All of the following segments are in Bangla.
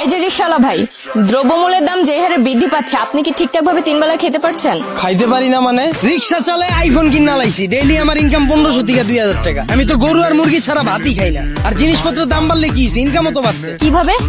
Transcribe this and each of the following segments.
এই যে রিকশাওয়ালা ভাই, দ্রব্যমূল্যের দাম যে হারে বৃদ্ধি পাচ্ছে, আপনি কি ঠিকঠাক ভাবে 3 বেলা খেতে পারছেন? খাইতে পারি না মানে? রিক্সা চালায় আইফোন কিনা লাইছি, ডেইলি আমার ইনকাম 1500 থেকে 2000 টাকা। আমি তো গরু আর মুরগি ছাড়া ভাতই খাই না। আর জিনিসপত্রের দাম বাড়লে কি ইনকামও তো বাড়ছে।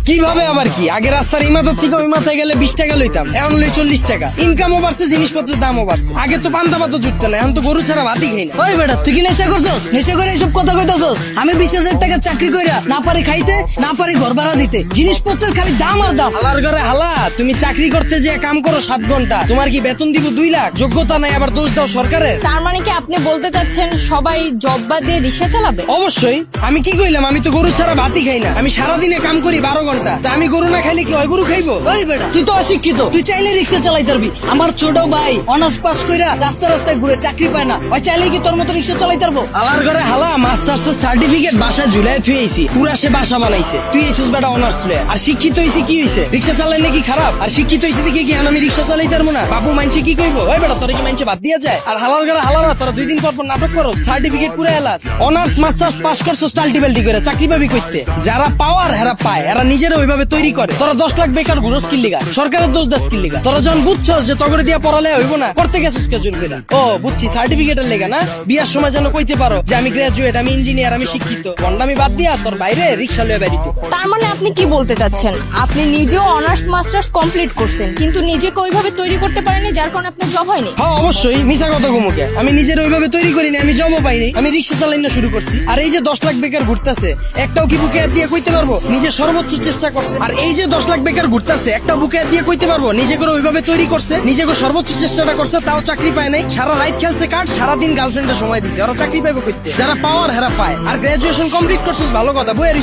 কিভাবে আবার কি? আগে রাস্তার এই মাথার থেকে ওই মাথায় গেলে 20 টাকা লইতাম, এখন লই 40 টাকা। ইনকামও বাড়ছে, জিনিসপত্রের দামও বাড়ছে। আগে তো পান্তা ভাতও জুটতো না, এখন তো গরু ছাড়া ভাতই খাই না। ওই বেটা, তুই কি নেশা করছস? নেশা করে এসব কথা কইতাছস? আমি 20,000 টাকা চাকরি কইরা না পারি খাইতে, না পারি ঘর ভাড়া দিতে, জিনিসপত্রের খালি দাম আর দাম। হালার ঘরে হালা, তুমি চাকরি করতে যে কাম করো 7 ঘন্টা, তোমার কি বেতন দিব 2 লাখ? যোগ্যতা নাই, আবার দোষ দাও সরকারের। তার মানে কি আপনি বলতে চাচ্ছেন সবাই জব বাদ দিয়ে রিকশা চালাবে? অবশ্যই। আমি কি কইলাম? আমি তো গরু ছাড়া ভাতই খাই না। আমি সারাদিনে কাম করি 12 ঘন্টা। তা আমি গরু না খাইলে কি ওই গরু খাইবো? ওই বেটা, তুই তো অশিক্ষিত, তুই চাইলে রিক্সা চালাইতে পারবি। আমার ছোট ভাই অনার্স পাস কইরা রাস্তা রাস্তায় ঘুরে চাকরি পায় না, ওই চাইলে কি তোর মতো রিক্সা চালাইতে পারবো? হালার ঘরে হালা, মাস্টার্সের সার্টিফিকেট বাসায় ঝুলাই থুই আইছি, পুরা সে বাসা বানাইছে। তুই এসেছিস বেটা অনার্স লয়ে। আর শিক্ষিত হইছি কি হইছে? রিক্সা চালাই নাকি খারাপ? আর শিক্ষিত হইছি দেখি কি আমি রিক্সা চালাইতে পারবো না? বাবু মাইনছে কি কইবো? ওই বেটা, তোর কি মাইনছে বাদ দিয়া যায়? আর হালার ঘরে হালারা, তোরা 2 দিন পর পর নাটক করো, সার্টিফিকেট পুরো এলাস। অনার্স মাস্টার্স পাস করছো টাল্টিবাল্টি করে, চাকরি পাবি কইতে? যারা পাওয়ার হেরা পায়, এরা নিজেরা ওইভাবে তৈরি করে। তোরা 10 লাখ বেকার ঘুরো স্কিল লিগা, সরকারের দোষ দা স্কিল লিগা। তোরা যখন বুঝছস যে তগরে দিয়া পড়ালে হইব না, করতে গেছিস কে জোর করে? ও বুঝছি, সার্টিফিকেটের লেগা না? বিয়ার সময় যেন কইতে পারো যে আমি গ্রাজুয়েট, আমি ইঞ্জিনিয়ার, আমি শিক্ষিত। বন্ডামি বাদ দিয়া তোর বাইরে রিক্সা লয়ে বেরিত। তার মানে আপনি কি বলতে চাচ্ছেন, আপনি নিজেও অনার্স মাস্টার্স কমপ্লিট করছেন, কিন্তু নিজেকে ওইভাবে তৈরি করতে পারেননি, যার কারণে আপনার জব হয়নি? হ্যাঁ অবশ্যই, মিছা কথা কমুকে। আমি নিজের ওইভাবে তৈরি করিনি, আমি জবও পাইনি, আমি রিক্সা চালাই না শুরু করছি। আর এই যে 10 লাখ বেকার ঘুরতেছে, একটাও কি বুকে হাত দিয়ে কইতে পারবো নিজে সর্বোচ্চ চেষ্টা করছে? আর এই যে 10 লাখ বেকার ঘুরতেছে, একটা বুকে হাত দিয়ে কইতে পারবো নিজে করে ওইভাবে তৈরি করছে, নিজে করে সর্বোচ্চ চেষ্টাটা করছে, তাও চাকরি পায় নাই? সারা রাত খেলছে কার্ড, সারাদিন গার্লফ্রেন্ডের সময় দিছে, ওরা চাকরি পাইবে কইতে? যারা পাওয়ার হেরা পায়। আর গ্রাজুয়েশন কমপ্লিট করছিস ভালো কথা, বইয়ের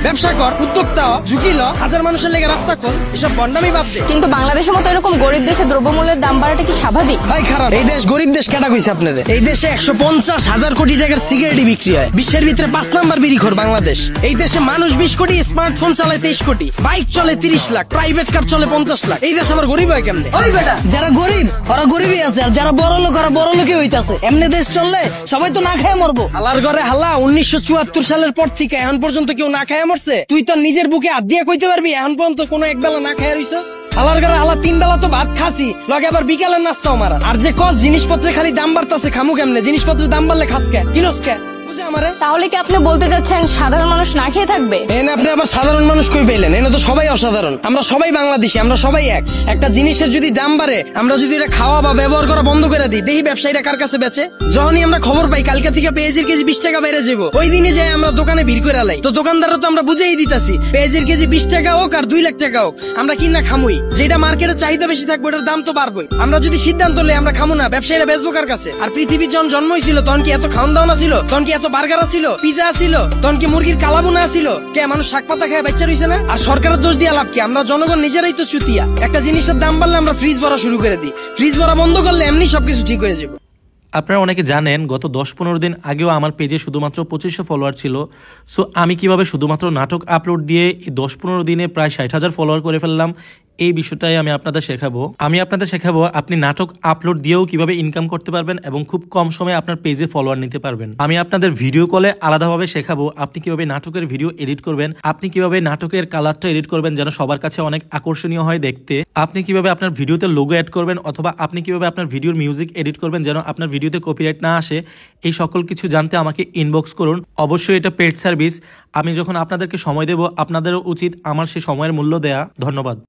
ব্যবসা কর, উদ্যোক্তা ঝুঁকি ল, 1000 মানুষের লেগে রাস্তা খোল, এসব বন্ডামি বাদ দে। কিন্তু বাংলাদেশের মতো এরকম গরিব দেশে দ্রব্যমূল্যের দাম বাড়াটা কি স্বাভাবিক? ভাই খারাপ। এই দেশ গরিব দেশ কেটা কইছে আপনাদের? এই দেশে 150,000 কোটি টাকার সিগারেটই বিক্রি হয়, বিশ্বের ভিতরে 5 নাম্বার বিড়িখোর বাংলাদেশ। এই দেশে মানুষ 20 কোটি, স্মার্টফোন চালায় 23 কোটি, বাইক চলে 30 লাখ, প্রাইভেট কার চলে 50 লাখ। এই দেশ আবার গরিব হয় কেমনে? ওই বেটা, যারা গরিব ওরা গরিবই আছে, আর যারা বড় লোক ওরা বড় লোকই হইতাছে। এমনি দেশ চললে সবাই তো না খেয়ে মরবো। হালার ঘরে হালা, 1974 সালের পর থেকে এখন পর্যন্ত কেউ না খায় মরছে? তুই তো নিজের বুকে হাত দিয়ে কইতে পারবি এখন পর্যন্ত কোনো এক বেলা না খায় রইছস? হালার ঘরে হালা, 3 বেলা তো ভাত খাসি, লগে আবার বিকালের নাস্তাও মারা। আর যে কস জিনিসপত্রের খালি দাম বাড়তাছে, খামু কেমনে? জিনিসপত্রের দাম বাড়লে খাস কে, কিনস কে? তাহলে কি আপনি বলতে চাচ্ছেন সাধারণ মানুষ না খেয়ে থাকবে? আপনি আবার সাধারণ মানুষ কই পেলেন? এনে তো সবাই অসাধারণ, আমরা সবাই বাংলাদেশি, আমরা সবাই এক। একটা জিনিসের যদি দাম বাড়ে, আমরা যদি এটা খাওয়া বা ব্যবহার করা বন্ধ করে দিই, দেখি ব্যবসায়ীরা কার কাছে বেচে। যখনই আমরা খবর পাই কালকে থেকে পেঁয়াজের কেজি 20 টাকা বেড়ে যাবো, ওই দিনে যাই আমরা দোকানে ভিড় করে লাই, তো দোকানদাররা তো আমরা বুঝেই দিতাছি পেঁয়াজের কেজি 20 টাকা হোক আর 2 লাখ টাকা হোক, আমরা কিনা খামুই। যেটা মার্কেটে চাহিদা বেশি থাকবে ওটার দাম তো বাড়বে। আমরা যদি সিদ্ধান্ত লই আমরা খামু না, ব্যবসায়ীরা বেচবো কার কাছে? আর পৃথিবীর যখন জন্ম হয়েছিল তখন কি এত খাওয়ান দাওয়া ছিল? তখন কি এত বার্গার ছিল, পিজা ছিল? তখন কি মুরগির কালাবুনা ছিল? কে মানুষ শাক পাতা খায় বাচ্চা রইছে না? আর সরকারের দোষ দিয়ে লাভ কি? আমরা জনগণ নিজেরাই তো চুতিয়া। একটা জিনিসের দাম বাড়লে আমরা ফ্রিজ ভরা শুরু করে দিই, ফ্রিজ ভরা বন্ধ করলে এমনি সবকিছু ঠিক হয়ে যাবে। আপনারা অনেকে জানেন গত 10-15 দিন আগেও আমার পেজে শুধুমাত্র 2500 ফলোয়ার ছিল। সো আমি কিভাবে শুধুমাত্র নাটক আপলোড দিয়ে 10-15 দিনে প্রায় 60,000 ফলোয়ার করে ফেললাম, এই বিষয়টাই আমি আপনাদের শেখাবো। আপনি নাটক আপলোড দিয়েও কিভাবে ইনকাম করতে পারবেন এবং খুব কম সময়ে আপনার পেজে ফলোয়ার নিতে পারবেন। আমি আপনাদের ভিডিও কলে আলাদাভাবে শেখাবো আপনি কিভাবে নাটকের ভিডিও এডিট করবেন, আপনি কিভাবে নাটকের কালারটা এডিট করবেন যেন সবার কাছে অনেক আকর্ষণীয় হয় দেখতে, আপনি কিভাবে আপনার ভিডিওতে লোগো অ্যাড করবেন, অথবা আপনি কিভাবে আপনার ভিডিওর মিউজিক এডিট করবেন যেন আপনার ভিডিওতে কপিরাইট না আসে। এই সকল কিছু জানতে আমাকে ইনবক্স করুন। অবশ্যই এটা পেড সার্ভিস। আমি যখন আপনাদেরকে সময় দেব, আপনাদেরও উচিত আমার সেই সময়ের মূল্য দেয়া। ধন্যবাদ।